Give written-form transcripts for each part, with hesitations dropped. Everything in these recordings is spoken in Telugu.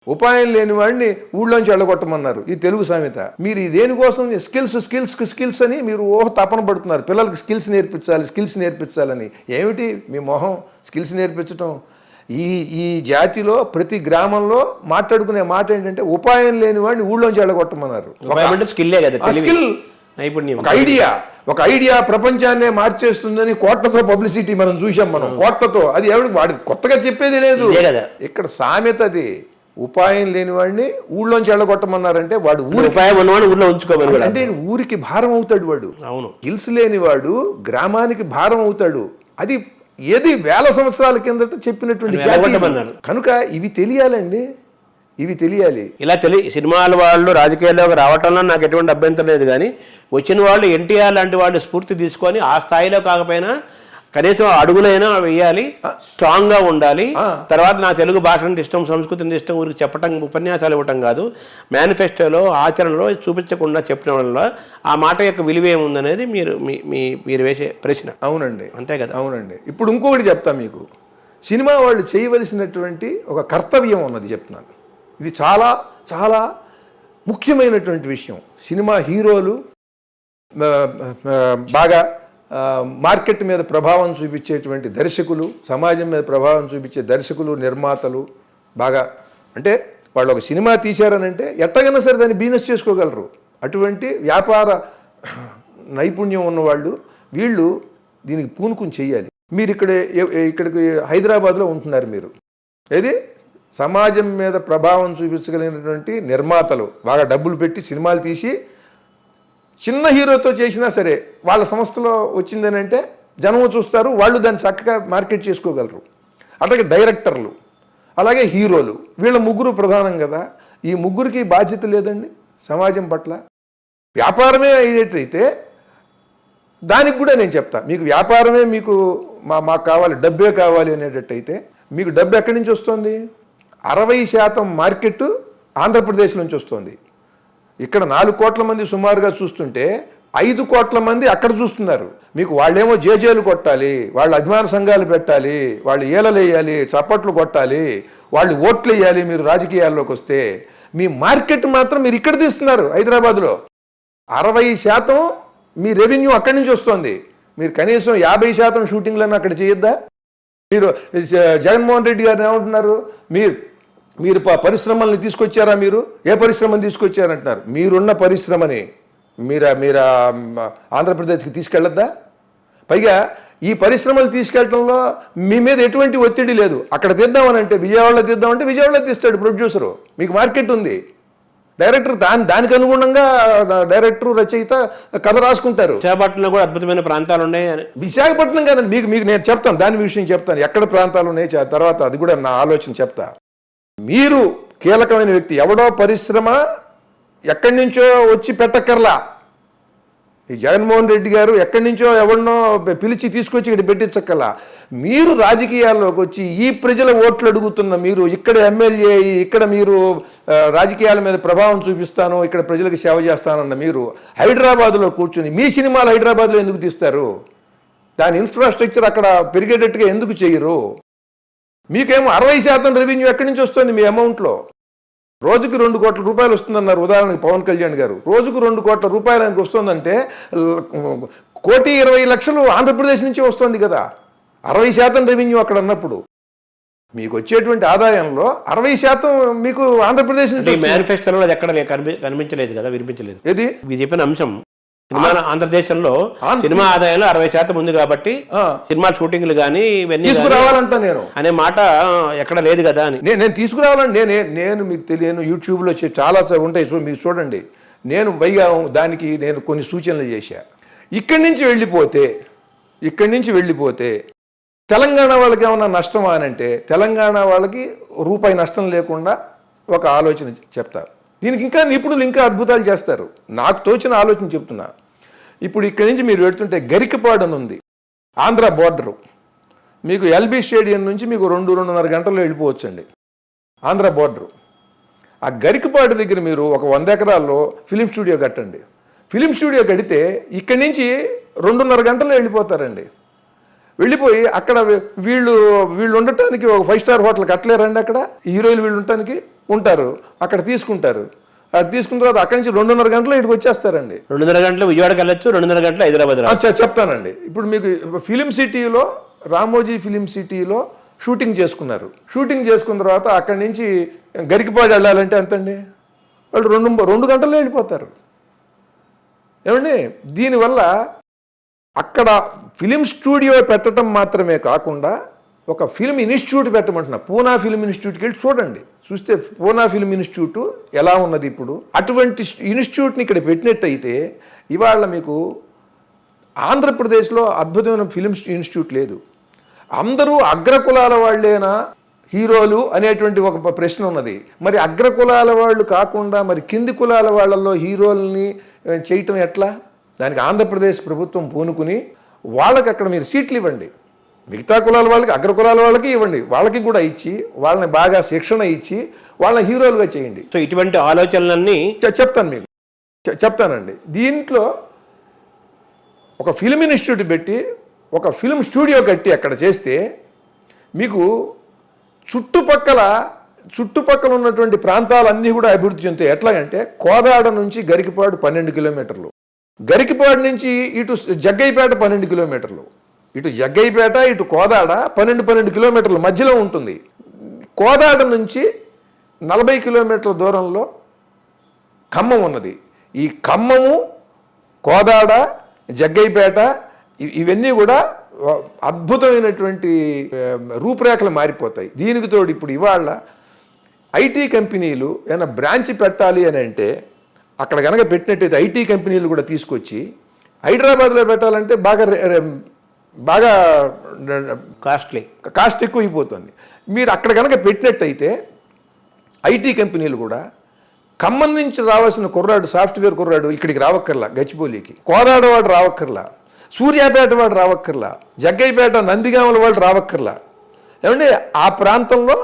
ఉపాయం లేని వాడిని ఊళ్ళోంచి వెళ్ళగొట్టమన్నారు ఈ తెలుగు సామెత. మీరు దేనికోసం స్కిల్స్ అని మీరు తపన పడుతున్నారు. పిల్లలకి స్కిల్స్ నేర్పించాలని. ఏమిటి మీ మొహం స్కిల్స్ నేర్పించడం? ఈ జాతిలో ప్రతి గ్రామంలో మాట్లాడుకునే మాట ఏంటంటే ఉపాయం లేని వాడిని ఊళ్ళోంచి వెళ్ళగొట్టమన్నారు. ఒక ఐడియా ప్రపంచాన్నే మార్చేస్తుందని కోట్లతో పబ్లిసిటీ మనం చూసాం. కోట్లతో అది వాడి కొత్తగా చెప్పేది లేదు. ఇక్కడ సామెత అది. ఉపాయం లేని వాడిని ఊళ్ళోంచి వెళ్ళగొట్టమన్నారంటే వాడు ఊళ్ళో ఉంచుకోవాలి అంటే ఊరికి భారం అవుతాడు వాడు. అవును, గిల్స్ లేని వాడు గ్రామానికి భారం అవుతాడు. అది ఏది వేల సంవత్సరాల కిందట చెప్పినటువంటి. కనుక ఇవి తెలియాలండి, ఇవి తెలియాలి. ఇలా సినిమాల వాళ్ళు రాజకీయాల్లోకి రావటంలో నాకు ఎటువంటి అభ్యంతరం లేదు, కానీ వచ్చిన వాళ్ళు ఎన్టీఆర్ లాంటి వాళ్ళు స్ఫూర్తి తీసుకొని ఆ స్థాయిలో కాకపోయినా కనీసం అడుగులైనా వేయాలి, స్ట్రాంగ్గా ఉండాలి. తర్వాత నా తెలుగు భాష అంటే ఇష్టం, సంస్కృతి అంటే ఇష్టం ఊరికి చెప్పటం, ఉపన్యాసాలు ఇవ్వటం కాదు, మేనిఫెస్టోలో ఆచరణలో చూపించకుండా చెప్పడం వల్ల ఆ మాట యొక్క విలువ ఏముందనేది మీరు వేసే ప్రశ్న. అవునండి, అంతే కదా. అవునండి. ఇప్పుడు ఇంకొకటి చెప్తా మీకు. సినిమా వాళ్ళు చేయవలసినటువంటి ఒక కర్తవ్యం ఉన్నది చెప్తున్నాను. ఇది చాలా చాలా ముఖ్యమైనటువంటి విషయం. సినిమా హీరోలు బాగా మార్కెట్ మీద ప్రభావం చూపించేటువంటి దర్శకులు, సమాజం మీద ప్రభావం చూపించే దర్శకులు, నిర్మాతలు బాగా అంటే వాళ్ళు ఒక సినిమా తీశారనంటే ఎట్టగైనా సరే దాన్ని బిజినెస్ చేసుకోగలరు. అటువంటి వ్యాపార నైపుణ్యం ఉన్నవాళ్ళు వీళ్ళు దీనికి పూనుకుని చెయ్యాలి. మీరు ఇక్కడికి హైదరాబాద్లో ఉంటున్నారు. మీరు ఏది సమాజం మీద ప్రభావం చూపించగలిగినటువంటి నిర్మాతలు బాగా డబ్బులు పెట్టి సినిమాలు తీసి చిన్న హీరోతో చేసినా సరే వాళ్ళ సంస్థలో వచ్చిందని అంటే జనము చూస్తారు, వాళ్ళు దాన్ని చక్కగా మార్కెట్ చేసుకోగలరు. అట్లాగే డైరెక్టర్లు, అలాగే హీరోలు, వీళ్ళ ముగ్గురు ప్రధానం కదా. ఈ ముగ్గురికి బాధ్యత లేదండి సమాజం పట్ల. వ్యాపారమే అయ్యేటైతే దానికి కూడా నేను చెప్తా, మీకు వ్యాపారమే మీకు మాకు కావాలి, డబ్బే కావాలి అనేటట్టయితే మీకు డబ్బు ఎక్కడి నుంచి వస్తుంది? 60% మార్కెట్ ఆంధ్రప్రదేశ్ నుంచి వస్తుంది. ఇక్కడ 4 కోట్ల మంది సుమారుగా చూస్తుంటే 5 కోట్ల మంది అక్కడ చూస్తున్నారు. మీకు వాళ్ళేమో జేజేలు కొట్టాలి, వాళ్ళు అభిమాన సంఘాలు పెట్టాలి, వాళ్ళు ఏలలు వేయాలి, చప్పట్లు కొట్టాలి, వాళ్ళు ఓట్లు వేయాలి. మీరు రాజకీయాల్లోకి వస్తే మీ మార్కెట్ మాత్రం మీరు ఇక్కడ తీస్తున్నారు. హైదరాబాద్లో 60% మీ రెవెన్యూ అక్కడి నుంచి వస్తుంది. మీరు కనీసం 50% షూటింగ్లను అక్కడ చేయొద్దా? మీరు జగన్మోహన్ రెడ్డి గారిని ఏమంటున్నారు? మీరు పరిశ్రమల్ని తీసుకొచ్చారా? మీరు ఏ పరిశ్రమను తీసుకొచ్చారంటున్నారు? మీరున్న పరిశ్రమని మీరు ఆంధ్రప్రదేశ్కి తీసుకెళ్ళొద్దా? పైగా ఈ పరిశ్రమలు తీసుకెళ్ళడంలో మీ మీద ఎటువంటి ఒత్తిడి లేదు. అక్కడ తీద్దామనంటే విజయవాడలో తీద్దామంటే విజయవాడలో తీస్తాడు ప్రొడ్యూసరు. మీకు మార్కెట్ ఉంది. డైరెక్టర్ దానికి అనుగుణంగా డైరెక్టర్, రచయిత కథ రాసుకుంటారు. విశాఖపట్నంలో కూడా అద్భుతమైన ప్రాంతాలు ఉన్నాయి. విశాఖపట్నం కాదండి, మీకు నేను చెప్తాను, దాని విషయం చెప్తాను, ఎక్కడ ప్రాంతాలు ఉన్నాయి తర్వాత, అది కూడా నా ఆలోచన చెప్తా. మీరు కీలకమైన వ్యక్తి. ఎవడో పరిశ్రమ ఎక్కడి నుంచో వచ్చి పెట్టక్కర్లా. ఈ జగన్మోహన్ రెడ్డి గారు ఎక్కడి నుంచో ఎవరినో పిలిచి తీసుకొచ్చి ఇక్కడ పెట్టించక్కర్లా. మీరు రాజకీయాల్లోకి వచ్చి ఈ ప్రజల ఓట్లు అడుగుతున్న మీరు, ఇక్కడ ఎమ్మెల్యే, ఇక్కడ మీరు రాజకీయాల మీద ప్రభావం చూపిస్తాను, ఇక్కడ ప్రజలకు సేవ చేస్తానన్న మీరు హైదరాబాద్లో కూర్చుని మీ సినిమాలు హైదరాబాద్లో ఎందుకు తీస్తారు? దాని ఇన్ఫ్రాస్ట్రక్చర్ అక్కడ పెరిగేటట్టుగా ఎందుకు చేయరు? మీకేమో 60% రెవెన్యూ ఎక్కడి నుంచి వస్తుంది? మీ అమౌంట్లో రోజుకి 2 కోట్ల రూపాయలు వస్తుందన్నారు. ఉదాహరణకి పవన్ కళ్యాణ్ గారు రోజుకు 2 కోట్ల రూపాయలు ఆయనకు వస్తుందంటే 1,20,00,000 ఆంధ్రప్రదేశ్ నుంచి వస్తుంది కదా. 60% రెవెన్యూ అక్కడ ఉన్నప్పుడు మీకు వచ్చేటువంటి ఆదాయంలో 60% మీకు ఆంధ్రప్రదేశ్ నుంచి. మేనిఫెస్టోలో అది ఎక్కడ కనిపించలేదు కదా, వినిపించలేదు. ఏది మీరు చెప్పిన అంశం ఆంధ్రదేశంలో సినిమా ఆదాయంలో 60% ఉంది కాబట్టి సినిమా షూటింగ్లు కానీ ఇవన్నీ తీసుకురావాలంట నేను అనే మాట ఎక్కడ లేదు కదా అని. నేను తీసుకురావాలండి. నేను మీకు తెలియను, యూట్యూబ్లో చాలా ఉంటాయి, మీరు చూడండి. నేను పైగా దానికి నేను కొన్ని సూచనలు చేశా. ఇక్కడి నుంచి వెళ్ళిపోతే తెలంగాణ వాళ్ళకి ఏమన్నా నష్టమా అని అంటే తెలంగాణ వాళ్ళకి రూపాయి నష్టం లేకుండా ఒక ఆలోచన చెప్తారు. దీనికి ఇంకా నిపుణులు ఇంకా అద్భుతాలు చేస్తారు. నాకు తోచిన ఆలోచన చెప్తున్నా. ఇప్పుడు ఇక్కడి నుంచి మీరు పెడుతుంటే గరికపాడు అని ఉంది, ఆంధ్ర బోర్డరు. మీకు ఎల్బీ స్టేడియం నుంచి మీకు 2-2.5 గంటల్లో వెళ్ళిపోవచ్చండి ఆంధ్ర బోర్డరు. ఆ గరికపాడు దగ్గర మీరు ఒక 100 ఎకరాల్లో ఫిలిం స్టూడియో కట్టండి. ఫిలిం స్టూడియో కడితే ఇక్కడి నుంచి 2.5 గంటల్లో వెళ్ళిపోతారండి. వెళ్ళిపోయి అక్కడ వీళ్ళు వీళ్ళు ఉండటానికి ఒక 5-స్టార్ హోటల్ కట్టలేరండి. అక్కడ హీరోయిన్లు వీళ్ళు ఉండటానికి ఉంటారు, అక్కడ తీసుకుంటారు. అది తీసుకున్న తర్వాత అక్కడి నుంచి 2:30 గంటలు ఇక్కడికి వచ్చేస్తారండి. 2:30 గంటలు విజయవాడకి వెళ్ళొచ్చు, 2:30 గంటలు హైదరాబాద్. చెప్తానండి. ఇప్పుడు మీకు ఫిలిం సిటీలో, రామోజీ ఫిలిం సిటీలో షూటింగ్ చేసుకున్నారు. షూటింగ్ చేసుకున్న తర్వాత అక్కడి నుంచి గరికపాడు వెళ్ళాలంటే ఎంతండి? వాళ్ళు 2 గంటల్లో వెళ్ళిపోతారు. ఏమండి, దీనివల్ల అక్కడ ఫిలిం స్టూడియో పెట్టడం మాత్రమే కాకుండా ఒక ఫిలిం ఇన్స్టిట్యూట్ పెట్టమంటున్నా. పూనా ఫిలిం ఇన్స్టిట్యూట్కి వెళ్ళి చూడండి. చూస్తే పూనా ఫిలిం ఇన్స్టిట్యూట్ ఎలా ఉన్నది ఇప్పుడు. అటువంటి ఇన్స్టిట్యూట్ని ఇక్కడ పెట్టినట్టయితే ఇవాళ మీకు ఆంధ్రప్రదేశ్లో అద్భుతమైన ఫిలిం ఇన్స్టిట్యూట్ లేదు. అందరూ అగ్రకులాల వాళ్ళేనా హీరోలు అనేటువంటి ఒక ప్రశ్న ఉన్నది. మరి అగ్రకులాల వాళ్ళు కాకుండా మరి కింది కులాల వాళ్ళల్లో హీరోలని చేయటం ఎట్లా? దానికి ఆంధ్రప్రదేశ్ ప్రభుత్వం పూనుకుని వాళ్ళకి అక్కడ మీరు సీట్లు ఇవ్వండి. మిగతా కులాల వాళ్ళకి, అగ్రకులాల వాళ్ళకి ఇవ్వండి. వాళ్ళకి కూడా ఇచ్చి వాళ్ళని బాగా శిక్షణ ఇచ్చి వాళ్ళని హీరోలుగా చేయండి. సో ఇటువంటి ఆలోచనలన్నీ చెప్తాను మీకు, చెప్తానండి. దీంట్లో ఒక ఫిలిం ఇన్స్టిట్యూట్ పెట్టి ఒక ఫిలిం స్టూడియో కట్టి అక్కడ చేస్తే మీకు చుట్టుపక్కల ఉన్నటువంటి ప్రాంతాలన్నీ కూడా అభివృద్ధి చెందుతాయి. ఎట్లాగంటే కోదాడ నుంచి గరికపాడు 12 కిలోమీటర్లు, గరికపాడు నుంచి ఇటు జగ్గైపేట 12 కిలోమీటర్లు, ఇటు జగ్గైపేట ఇటు కోదాడ 12 కిలోమీటర్ల మధ్యలో ఉంటుంది. కోదాడ నుంచి 40 కిలోమీటర్ల దూరంలో ఖమ్మం ఉన్నది. ఈ ఖమ్మము, కోదాడ, జగ్గైపేట ఇవన్నీ కూడా అద్భుతమైనటువంటి రూపురేఖలు మారిపోతాయి. దీనికి తోడు ఇప్పుడు ఇవాళ ఐటీ కంపెనీలు ఏమైనా బ్రాంచ్ పెట్టాలి అని అంటే అక్కడ కనుక పెట్టినట్టయితే ఐటీ కంపెనీలు కూడా తీసుకొచ్చి హైదరాబాద్లో పెట్టాలంటే బాగా కాస్ట్ ఎక్కువైపోతుంది. మీరు అక్కడ కనుక పెట్టినట్టయితే ఐటీ కంపెనీలు కూడా ఖమ్మం నుంచి రావాల్సిన కుర్రాడు, సాఫ్ట్వేర్ కుర్రాడు ఇక్కడికి రావక్కర్లా, గచ్చిబౌలికి, కోదాడ వాడు రావక్కర్లా, సూర్యాపేట వాడు రావక్కర్లా, జగ్గైపేట నందిగామల వాళ్ళు రావక్కర్లా. ఏమంటే ఆ ప్రాంతంలో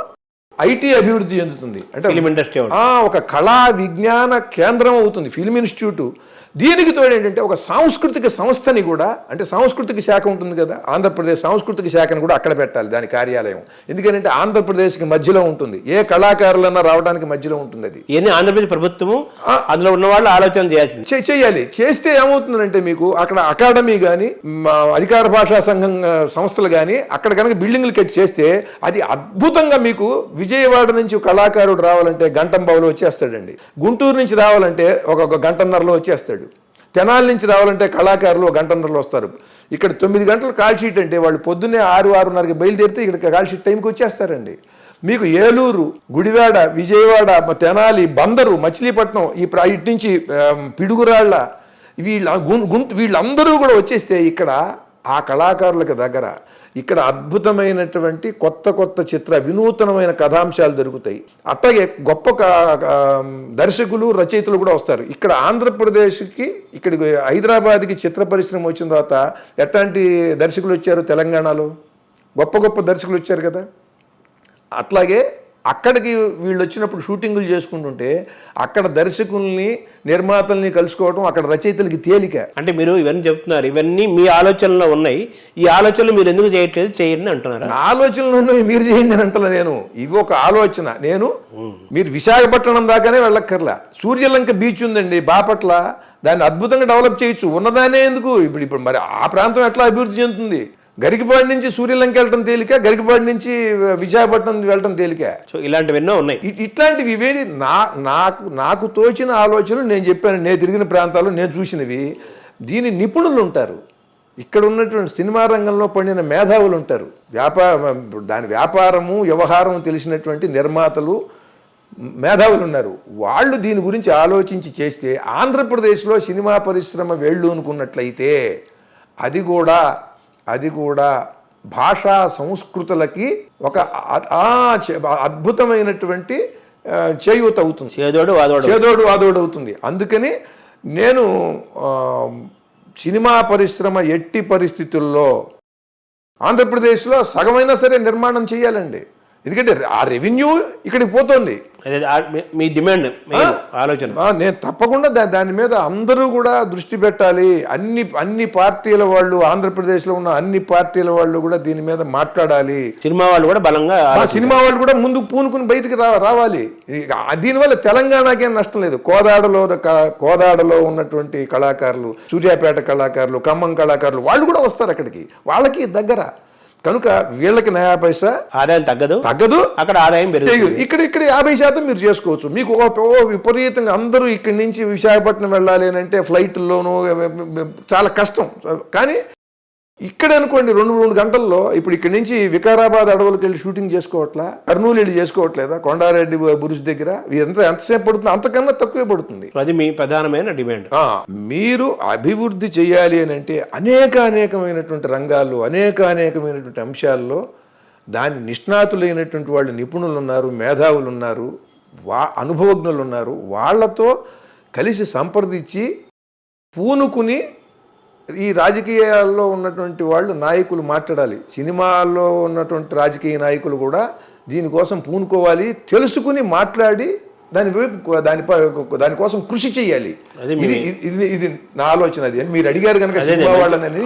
ఐటీ అభివృద్ధి చెందుతుంది. అంటే ఫిలిం ఇండస్ట్రీ ఒక కళా విజ్ఞాన కేంద్రం అవుతుంది ఫిలిం ఇన్స్టిట్యూట్. దీనికి తోడు ఏంటంటే ఒక సాంస్కృతిక సంస్థని కూడా, అంటే సాంస్కృతిక శాఖ ఉంటుంది కదా, ఆంధ్రప్రదేశ్ సాంస్కృతిక శాఖను కూడా అక్కడ పెట్టాలి, దాని కార్యాలయం. ఎందుకంటే ఆంధ్రప్రదేశ్కి మధ్యలో ఉంటుంది, ఏ కళాకారులన్నా రావడానికి మధ్యలో ఉంటుంది. అది ఇవన్నీ ఆంధ్రప్రదేశ్ ప్రభుత్వము అందులో ఉన్న వాళ్ళు ఆలోచన చేయాలి. చేస్తే ఏమవుతుందంటే మీకు అక్కడ అకాడమీ కానీ, అధికార భాషా సంఘం సంస్థలు కానీ అక్కడ కనుక బిల్డింగ్లు కట్టి చేస్తే అది అద్భుతంగా మీకు విజయవాడ నుంచి కళాకారుడు రావాలంటే గంటంబావులో వచ్చేస్తాడండి, గుంటూరు నుంచి రావాలంటే ఒక గంటన్నరలో వచ్చేస్తాడు, తెనాలి నుంచి రావాలంటే కళాకారులు 1 గంటన్నరలో వస్తారు. ఇక్కడ 9 గంటలు కాల్ షీట్ అంటే వాళ్ళు పొద్దున్నే 6-6:30కి బయలుదేరితే ఇక్కడ కాల్ షీట్ టైంకి వచ్చేస్తారండి. మీకు ఏలూరు, గుడివాడ, విజయవాడ, తెనాలి, బందరు, మచిలీపట్నం, ఇటు నుంచి పిడుగురాళ్ళ వీళ్ళందరూ కూడా వచ్చేస్తే ఇక్కడ ఆ కళాకారులకు దగ్గర ఇక్కడ అద్భుతమైనటువంటి కొత్త వినూతనమైన కథాంశాలు దొరుకుతాయి. అట్లాగే గొప్ప దర్శకులు, రచయితలు కూడా వస్తారు. ఇక్కడ ఆంధ్రప్రదేశ్కి, ఇక్కడికి హైదరాబాద్కి చిత్ర పరిశ్రమ వచ్చిన తర్వాత ఎట్లాంటి దర్శకులు వచ్చారు? తెలంగాణలో గొప్ప దర్శకులు వచ్చారు కదా. అట్లాగే అక్కడికి వీళ్ళు వచ్చినప్పుడు షూటింగులు చేసుకుంటుంటే అక్కడ దర్శకుల్ని, నిర్మాతల్ని కలుసుకోవడం అక్కడ రచయితలకి తేలిక. అంటే మీరు ఇవన్నీ చెప్తున్నారు, ఇవన్నీ మీ ఆలోచనలో ఉన్నాయి, ఈ ఆలోచనలు మీరు ఎందుకు చేయట్లేదు, చేయండి అంటున్నారు. నా ఆలోచనలు ఉన్నాయి, మీరు చేయండి అని అంటలే నేను. ఇవి ఒక ఆలోచన. మీరు విశాఖపట్నం దాకానే వెళ్ళక్కర్లా, సూర్యలంక బీచ్ ఉందండి బాపట్ల, దాన్ని అద్భుతంగా డెవలప్ చేయొచ్చు. ఉన్నదానే ఎందుకు? ఇప్పుడు మరి ఆ ప్రాంతం ఎట్లా అభివృద్ధి చెందుతుంది? గరికపాడు నుంచి సూర్యలంక వెళ్ళటం తేలిక, గరికపాడు నుంచి విశాఖపట్నం వెళ్ళటం తేలిక. సో ఇలాంటివి ఎన్నో ఉన్నాయి. ఇట్లాంటివి ఇవేది నాకు తోచిన ఆలోచనలు నేను చెప్పాను. నేను తిరిగిన ప్రాంతాల్లో నేను చూసినవి. దీని నిపుణులు ఉంటారు, ఇక్కడ ఉన్నటువంటి సినిమా రంగంలో పండిన మేధావులు ఉంటారు, దాని వ్యాపారము వ్యవహారం తెలిసినటువంటి నిర్మాతలు, మేధావులు ఉన్నారు. వాళ్ళు దీని గురించి ఆలోచించి చేస్తే ఆంధ్రప్రదేశ్లో సినిమా పరిశ్రమ వెళ్ళు అనుకున్నట్లయితే అది కూడా భాషా సంస్కృతులకి ఒక అద్భుతమైనటువంటి చేయూత అవుతుంది, చేదోడు వాదోడు అవుతుంది. అందుకని నేను సినిమా పరిశ్రమ ఎట్టి పరిస్థితుల్లో ఆంధ్రప్రదేశ్లో సగమైనా సరే నిర్మాణం చేయాలండి. ఎందుకంటే ఆ రెవెన్యూ ఇక్కడికి పోతుంది. అదే మీ డిమాండ్ ఆలోచన. నేను తప్పకుండా దాని మీద అందరూ కూడా దృష్టి పెట్టాలి. అన్ని పార్టీల వాళ్ళు, ఆంధ్రప్రదేశ్లో ఉన్న అన్ని పార్టీల వాళ్ళు కూడా దీని మీద మాట్లాడాలి. సినిమా వాళ్ళు కూడా బలంగా, సినిమా వాళ్ళు కూడా ముందుకు పూనుకుని బయటికి రావాలి. దీనివల్ల తెలంగాణకేం నష్టం లేదు. కోదాడలో ఉన్నటువంటి కళాకారులు, సూర్యాపేట కళాకారులు, ఖమ్మం కళాకారులు వాళ్ళు కూడా వస్తారు అక్కడికి, వాళ్ళకి దగ్గర. కనుక వీళ్ళకి 90 పైసా ఆదాయం తగ్గదు, అక్కడ ఆదాయం పెరుగుతుంది. ఇక్కడ 50% మీరు చేసుకోవచ్చు. మీకు విపరీతంగా అందరూ ఇక్కడి నుంచి విశాఖపట్నం వెళ్ళాలి అని అంటే ఫ్లైట్ల్లోనూ చాలా కష్టం. కానీ ఇక్కడ అనుకోండి 2 గంటల్లో ఇప్పుడు ఇక్కడి నుంచి వికారాబాద్ అడవులకు వెళ్ళి షూటింగ్ చేసుకోవట్లా, కర్నూలు వెళ్ళి చేసుకోవట్లేదా, కొండారెడ్డి బురుజ్ దగ్గర ఎంతసేపు పడుతుంది? అంతకన్నా తక్కువే పడుతుంది. అది మీ ప్రధానమైన డిమాండ్. మీరు అభివృద్ధి చేయాలి అని అంటే అనేకమైనటువంటి రంగాల్లో, అనేకమైనటువంటి అంశాల్లో దాని నిష్ణాతులైనటువంటి వాళ్ళు, నిపుణులు ఉన్నారు, మేధావులు ఉన్నారు, అనుభవజ్ఞులు ఉన్నారు. వాళ్లతో కలిసి సంప్రదించి పూనుకుని ఈ రాజకీయాల్లో ఉన్నటువంటి వాళ్ళు, నాయకులు మాట్లాడాలి. సినిమాల్లో ఉన్నటువంటి రాజకీయ నాయకులు కూడా దీనికోసం పూనుకోవాలి, తెలుసుకుని మాట్లాడి దానికోసం కృషి చేయాలి. ఇది నా ఆలోచన. అది మీరు అడిగారు కనుక సినిమా వాళ్ళని.